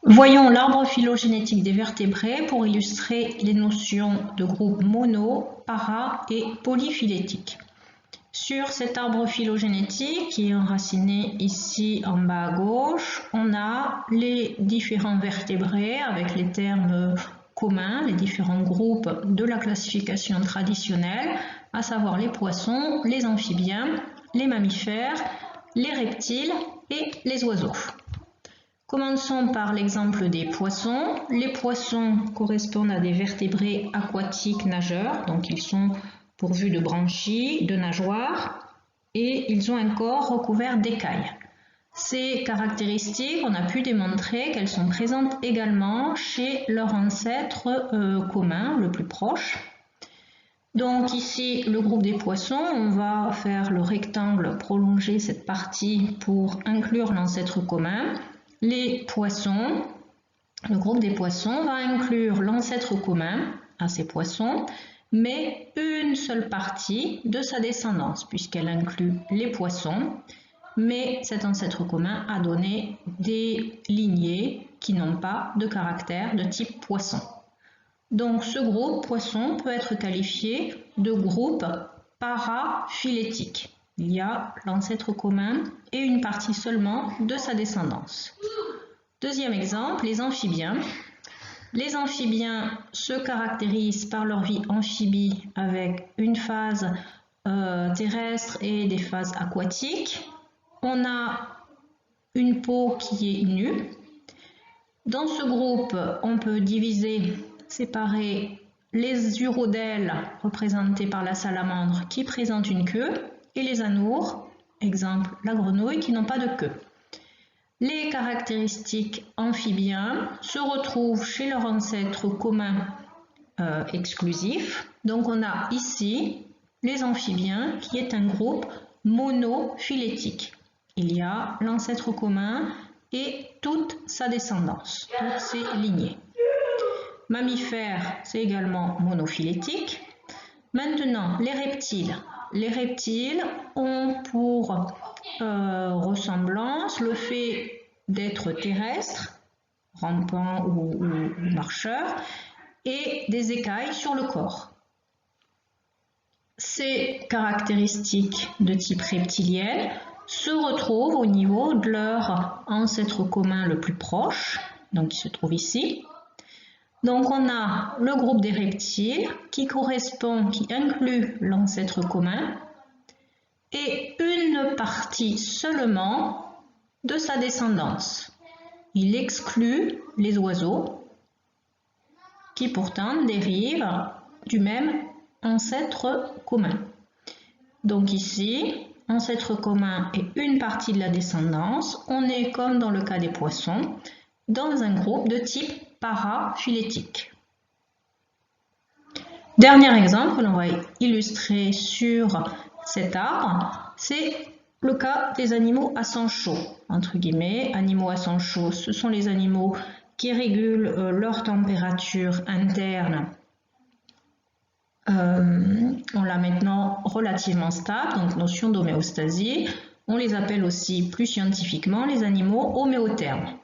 Voyons l'arbre phylogénétique des vertébrés pour illustrer les notions de groupe mono, para et polyphylétique. Sur cet arbre phylogénétique qui est enraciné ici en bas à gauche, on a les différents vertébrés avec les termes communs, les différents groupes de la classification traditionnelle, à savoir les poissons, les amphibiens, les mammifères, les reptiles et les oiseaux. Commençons par l'exemple des poissons. Les poissons correspondent à des vertébrés aquatiques nageurs, donc ils sont pourvus de branchies, de nageoires, et ils ont un corps recouvert d'écailles. Ces caractéristiques, on a pu démontrer qu'elles sont présentes également chez leur ancêtre commun, le plus proche. Donc ici, le groupe des poissons, on va faire le rectangle, prolonger cette partie pour inclure l'ancêtre commun. Les poissons, le groupe des poissons va inclure l'ancêtre commun à ces poissons, mais une seule partie de sa descendance, puisqu'elle inclut les poissons, mais cet ancêtre commun a donné des lignées qui n'ont pas de caractère de type poisson. Donc ce groupe poisson peut être qualifié de groupe paraphylétique. Il y a l'ancêtre commun et une partie seulement de sa descendance. Deuxième exemple, les amphibiens. Les amphibiens se caractérisent par leur vie amphibie avec une phase terrestre et des phases aquatiques. On a une peau qui est nue. Dans ce groupe, on peut séparer les urodèles représentés par la salamandre qui présentent une queue et les anoures, exemple la grenouille, qui n'ont pas de queue. Les caractéristiques amphibiens se retrouvent chez leur ancêtre commun exclusif. Donc on a ici les amphibiens qui est un groupe monophylétique. Il y a l'ancêtre commun et toute sa descendance, toutes ses lignées. Mammifères, c'est également monophylétique. Maintenant, les reptiles. Les reptiles ont pour ressemblance le fait d'être terrestres, rampants ou marcheurs, et des écailles sur le corps. Ces caractéristiques de type reptilien se retrouvent au niveau de leur ancêtre commun le plus proche, donc qui se trouve ici. Donc on a le groupe des reptiles qui inclut l'ancêtre commun et une partie seulement de sa descendance. Il exclut les oiseaux qui pourtant dérivent du même ancêtre commun. Donc ici, ancêtre commun et une partie de la descendance, on est comme dans le cas des poissons, dans un groupe de type paraphylétique. Dernier exemple que l'on va illustrer sur cet arbre, c'est le cas des animaux à sang chaud. Entre guillemets, animaux à sang chaud, ce sont les animaux qui régulent leur température interne. On l'a maintenant relativement stable, donc notion d'homéostasie. On les appelle aussi plus scientifiquement les animaux homéothermes.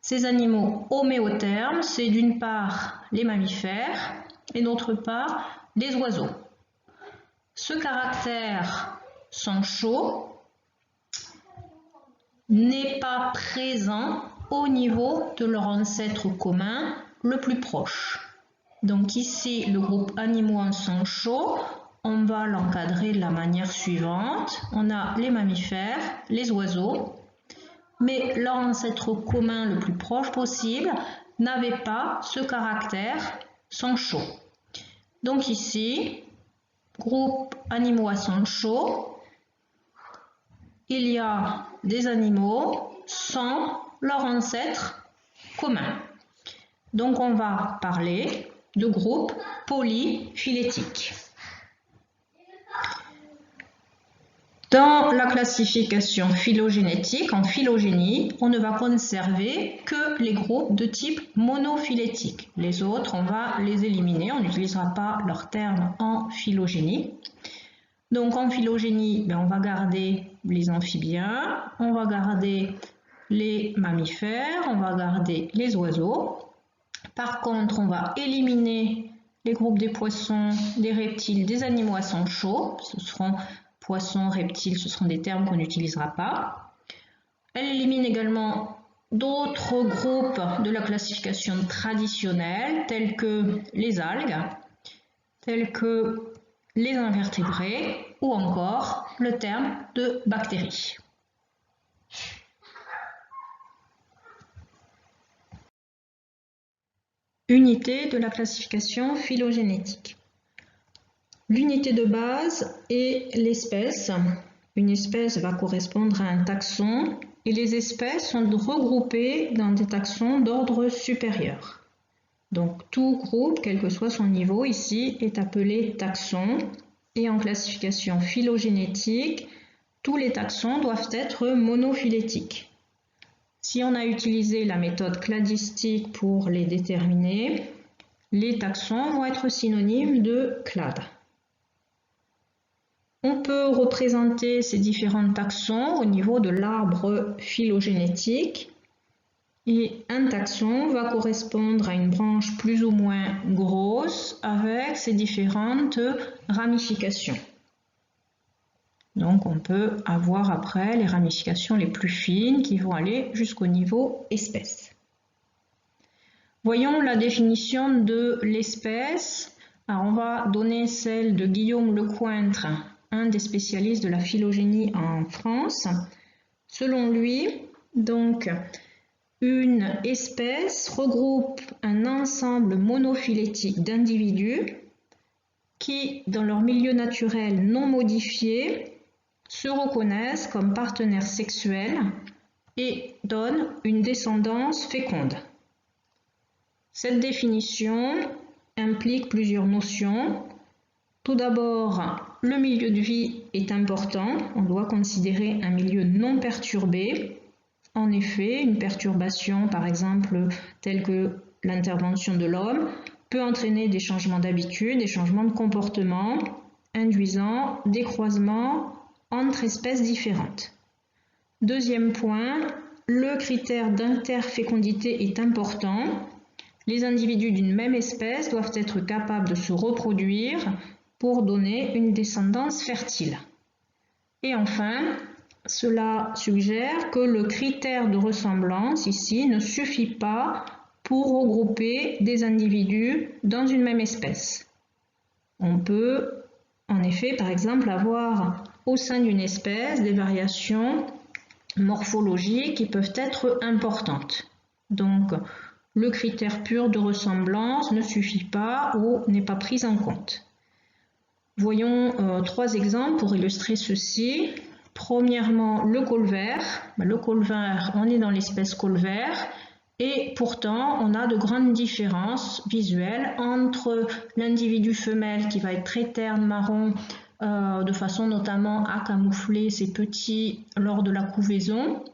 Ces animaux homéothermes, c'est d'une part les mammifères et d'autre part les oiseaux. Ce caractère sang chaud n'est pas présent au niveau de leur ancêtre commun le plus proche. Donc ici, le groupe animaux en sang chaud, on va l'encadrer de la manière suivante. On a les mammifères, les oiseaux, mais leur ancêtre commun le plus proche possible n'avait pas ce caractère sang chaud. Donc ici, groupe animaux à sang chaud, il y a des animaux sans leur ancêtre commun. Donc on va parler de groupe polyphylétique. Dans la classification phylogénétique, en phylogénie, on ne va conserver que les groupes de type monophylétique. Les autres, on va les éliminer, on n'utilisera pas leur terme en phylogénie. Donc en phylogénie, on va garder les amphibiens, on va garder les mammifères, on va garder les oiseaux. Par contre, on va éliminer les groupes des poissons, des reptiles, des animaux à sang chaud. Ce seront poissons, reptiles, ce seront des termes qu'on n'utilisera pas. Elle élimine également d'autres groupes de la classification traditionnelle, tels que les algues, tels que les invertébrés ou encore le terme de bactéries. Unité de la classification phylogénétique. L'unité de base est l'espèce. Une espèce va correspondre à un taxon et les espèces sont regroupées dans des taxons d'ordre supérieur. Donc tout groupe, quel que soit son niveau ici, est appelé taxon et en classification phylogénétique, tous les taxons doivent être monophylétiques. Si on a utilisé la méthode cladistique pour les déterminer, les taxons vont être synonymes de clade. On peut représenter ces différents taxons au niveau de l'arbre phylogénétique. Et un taxon va correspondre à une branche plus ou moins grosse avec ses différentes ramifications. Donc on peut avoir après les ramifications les plus fines qui vont aller jusqu'au niveau espèce. Voyons la définition de l'espèce. Alors on va donner celle de Guillaume Lecointre, un des spécialistes de la phylogénie en France. Selon lui, donc, une espèce regroupe un ensemble monophylétique d'individus qui, dans leur milieu naturel non modifié, se reconnaissent comme partenaires sexuels et donnent une descendance féconde. Cette définition implique plusieurs notions. Tout d'abord, le milieu de vie est important. On doit considérer un milieu non perturbé. En effet, une perturbation, par exemple, telle que l'intervention de l'homme, peut entraîner des changements d'habitude, des changements de comportement, induisant des croisements entre espèces différentes. Deuxième point, le critère d'interfécondité est important. Les individus d'une même espèce doivent être capables de se reproduire pour donner une descendance fertile. Et enfin, cela suggère que le critère de ressemblance ici ne suffit pas pour regrouper des individus dans une même espèce. On peut en effet, par exemple, avoir au sein d'une espèce des variations morphologiques qui peuvent être importantes. Donc, le critère pur de ressemblance ne suffit pas ou n'est pas pris en compte. Voyons trois exemples pour illustrer ceci. Premièrement, le colvert. Le colvert, on est dans l'espèce colvert et pourtant on a de grandes différences visuelles entre l'individu femelle qui va être très terne, marron, de façon notamment à camoufler ses petits lors de la couvaison.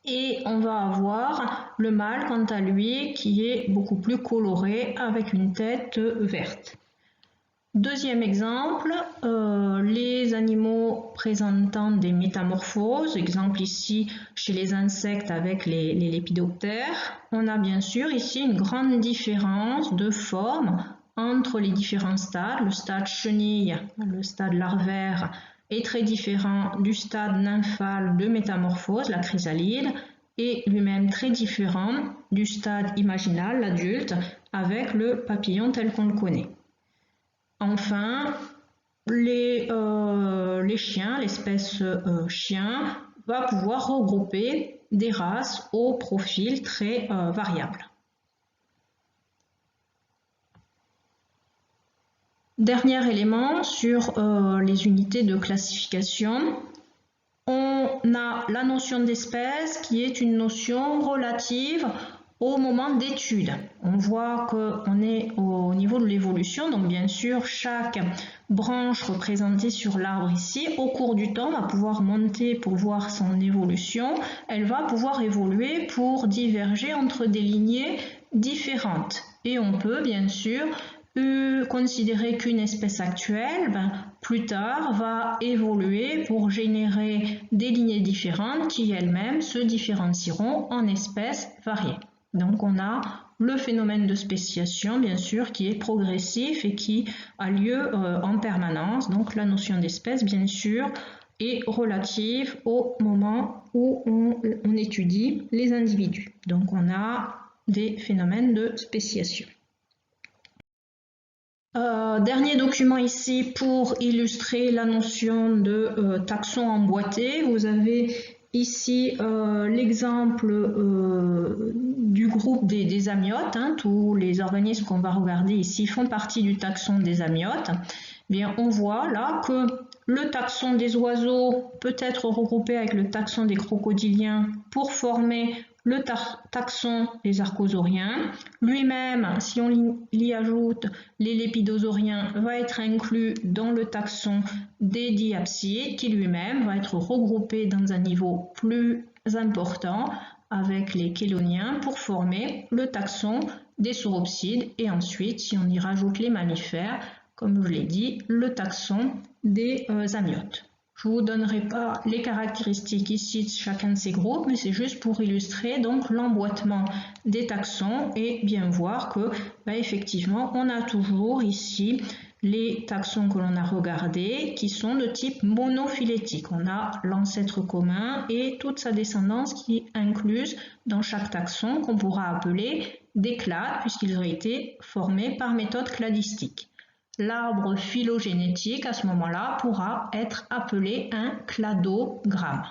Et on va avoir le mâle quant à lui qui est beaucoup plus coloré avec une tête verte. Deuxième exemple, les animaux présentant des métamorphoses, exemple ici chez les insectes avec les lépidoptères. On a bien sûr ici une grande différence de forme entre les différents stades. Le stade chenille, le stade larvaire est très différent du stade nymphal de métamorphose, la chrysalide, et lui-même très différent du stade imaginal, l'adulte, avec le papillon tel qu'on le connaît. Enfin, les chiens, l'espèce chien, va pouvoir regrouper des races au profil très variable. Dernier élément sur les unités de classification, on a la notion d'espèce qui est une notion relative au moment d'étude. On voit qu'on est au niveau de l'évolution, donc bien sûr chaque branche représentée sur l'arbre ici, au cours du temps, va pouvoir monter pour voir son évolution. Elle va pouvoir évoluer pour diverger entre des lignées différentes. Et on peut bien sûr considérer qu'une espèce actuelle plus tard, va évoluer pour générer des lignées différentes qui elles-mêmes se différencieront en espèces variées. Donc on a le phénomène de spéciation, bien sûr, qui est progressif et qui a lieu en permanence. Donc la notion d'espèce, bien sûr, est relative au moment où on étudie les individus. Donc on a des phénomènes de spéciation. Dernier document ici pour illustrer la notion de taxon emboîté. Vous avez ici l'exemple du groupe des amyotes. Hein. Tous les organismes qu'on va regarder ici font partie du taxon des amyotes. Bien, on voit là que le taxon des oiseaux peut être regroupé avec le taxon des crocodiliens pour former le taxon des archosauriens. Lui-même, si on y ajoute les lépidosauriens, va être inclus dans le taxon des diapsides, qui lui-même va être regroupé dans un niveau plus important avec les chéloniens pour former le taxon des sauropsides. Et ensuite, si on y rajoute les mammifères, comme je l'ai dit, le taxon des amyotes. Je ne vous donnerai pas les caractéristiques ici de chacun de ces groupes, mais c'est juste pour illustrer donc l'emboîtement des taxons et bien voir que effectivement on a toujours ici les taxons que l'on a regardés qui sont de type monophylétique. On a l'ancêtre commun et toute sa descendance qui est incluse dans chaque taxon qu'on pourra appeler des clades puisqu'ils ont été formés par méthode cladistique. L'arbre phylogénétique, à ce moment-là, pourra être appelé un cladogramme.